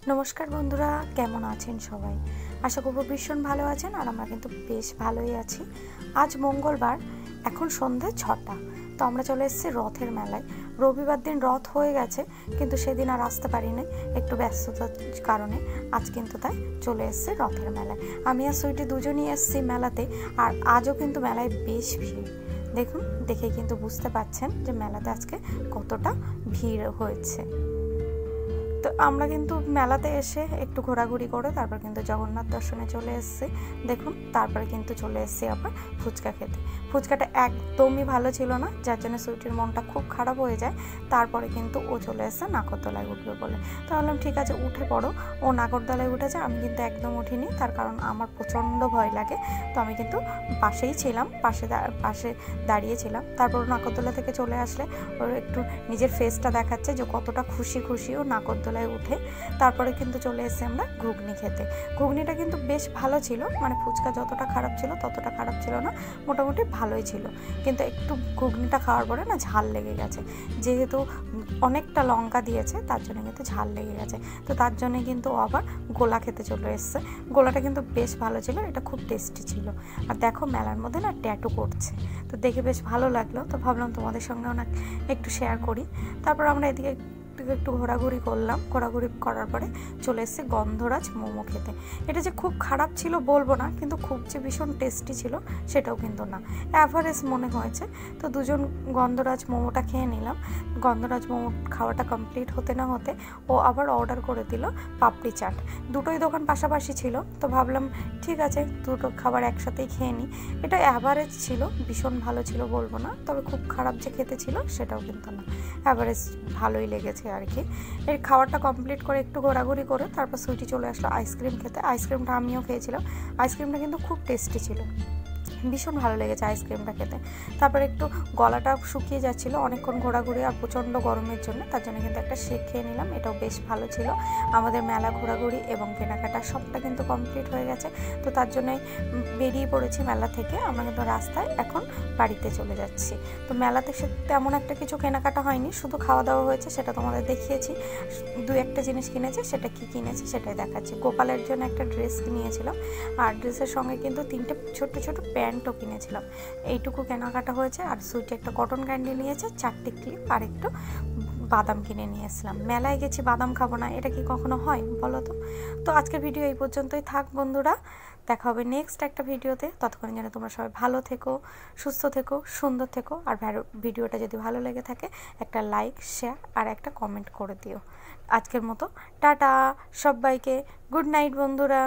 नमस्कार बंधुरा केमन आছেন सबाई आशा करब भीषण भालो आছেন और आमरा किन्तु बेश भालोई आछि। आज मंगलबार एखन सन्ধ্যে ৬টা तो आमरा चले एसेछि रथेर मेलाय। रविवार दिन रथ हये गेছে किन्तु सेदिन आर आसते पारिनि एकटु व्यस्ततार कारणे आज किन्तु ताई चले एसेछि रथेर मेलाय। आमि आर सुइटी दुजोनेई एसेछि मेलाते और आजও किन्तु मेलाय बेश भिड़ देखुन देखे किन्तु बुझते पारछेन जे मेलाते आजके कतटा भिड़ हयेছে। तो आमरा किन्तु मेलाते एसे एकटु घोराघुरी करे तारपर किन्तु जगन्नाथ दर्शने चले एसेछि। देखुन तारपर किन्तु चले एसेछि आबार फुचका खेते। फुचकाटा एकदमई भालो छिलो ना, जार जोन्नो सुइटिर मनटा खूब खाराप हये जाय। तारपरे किन्तु ओ चले एसेছে नागरदोलाय उठबे बोले। तो भाबलाम ठीक आछे उठे पड़ो। ओ नागरदोलाय उठेছে, आमि किन्तु एकदम उठिनि, तार कारण आमार प्रचंड भय लागे। तो आमि किन्तु पाशेई छिलाम, पाशे दाड़िये छिलाम। तारपर नागरदोला थेके चले आसले ओर एकटु निजेर फेसटा देखाচ্ছে যে কতটা খুশি খুশি ও नागरदोलाय उठे। तारपरे किन्तु चले एसेছি आमरा घुगनी खेते। घुगनीटा किन्तु बेश भालो छिलो, माने फुचका যতটা খারাপ ছিল ততটা খারাপ ছিল না, মোটামুটি ভালোই ছিল। কিন্তু একটু ঘুগনিটা খাওয়ার পরে না ঝাল লেগে গেছে, যেহেতু অনেকটা লঙ্কা দিয়েছে তার জন্য কিন্তু ঝাল লেগে গেছে। তো তার জন্য কিন্তু আবার গোলা খেতে চলে এসেছে। গোলাটা কিন্তু বেশ ভালো ছিল, এটা খুব টেস্টি ছিল। আর দেখো মেলার মধ্যে না ট্যাটু করছে, তো দেখে বেশ ভালো লাগলো। তো ভাবলাম তোমাদের সঙ্গেও না একটু শেয়ার করি। তারপর আমরা এদিকে একটু ঘোরাঘুরি করলাম। ঘোরাঘুরি করার পরে চলে এসেছে গন্ধরাজ মোমো খেতে। এটা যে খুব খারাপ ছিল বলবো না, কিন্তু খুব যে ভীষণ টেস্টি ছিল সেটাও কিন্তু না, অ্যাভারেজ মনে হয়েছে। তো দুজন গন্ধরাজ মোমোটা খেয়ে নিলাম। গন্ধরাজ মোমো খাওয়াটা কমপ্লিট হতে না হতে ও আবার অর্ডার করে দিল পাপড়ি চাট। দুটোই দোকান পাশাপাশি ছিল, তো ভাবলাম ঠিক আছে দুটো খাবার একসাথেই খেয়ে নিই। এটা অ্যাভারেজ ছিল, ভীষণ ভালো ছিল বলবো না, তবে খুব খারাপ যে খেতে ছিল সেটাও কিন্তু না, অ্যাভারেজ ভালোই লেগেছে আর কি। এর খাবারটা কমপ্লিট করে একটু ঘোরাঘুরি করে তারপর সুইটি চলে আসলো আইসক্রিম খেতে। আইসক্রিমটা আমিও খেয়েছিলাম। আইসক্রিমটা কিন্তু খুব টেস্টি ছিল, ভীষণ ভালো লেগেছে আইসক্রিমটা খেতে। তারপর একটু গলাটা শুকিয়ে যাচ্ছিলো অনেকক্ষণ ঘোরাঘুরি আর প্রচণ্ড গরমের জন্য, তার জন্য কিন্তু একটা শেক খেয়ে নিলাম, এটাও বেশ ভালো ছিল। আমাদের মেলা ঘোরাঘুরি এবং কেনাকাটা সবটা কিন্তু কমপ্লিট হয়ে গেছে। তো তার জন্যই বেরিয়ে পড়েছি মেলা থেকে। আমরা কিন্তু রাস্তায় এখন বাড়িতে চলে যাচ্ছি। তো মেলাতে সে তেমন একটা কিছু কেনাকাটা হয়নি, শুধু খাওয়া দাওয়া হয়েছে, সেটা তোমাদের দেখিয়েছি। দু একটা জিনিস কিনেছে, সেটা কি কিনেছে সেটাই দেখাচ্ছি। গোপালের জন্য একটা ড্রেস নিয়েছিলাম, আর ড্রেসের সঙ্গে কিন্তু 3টে ছোট ছোট প্যান্টও কিনেছিলাম। এইটুকু কেনাকাটা হয়েছে। আর সুইটি একটা কটন ক্যান্ডি নিয়েছে, 4টে ক্লিপ আর একটু বাদাম কিনে নিয়ে এসলাম। মেলায় গেছি বাদাম খাবো না, এটা কি কখনো হয় বলো তো? তো আজকের ভিডিও এই পর্যন্তই থাক বন্ধুরা, দেখা হবে নেক্সট একটা ভিডিওতে। ততক্ষণ যেন তোমরা সবাই ভালো থেকো, সুস্থ থেকো, সুন্দর থেকো। আর ভিডিওটা যদি ভালো লেগে থাকে একটা লাইক, শেয়ার আর একটা কমেন্ট করে দিও। আজকের মতো টাটা সবাইকে, গুড নাইট বন্ধুরা।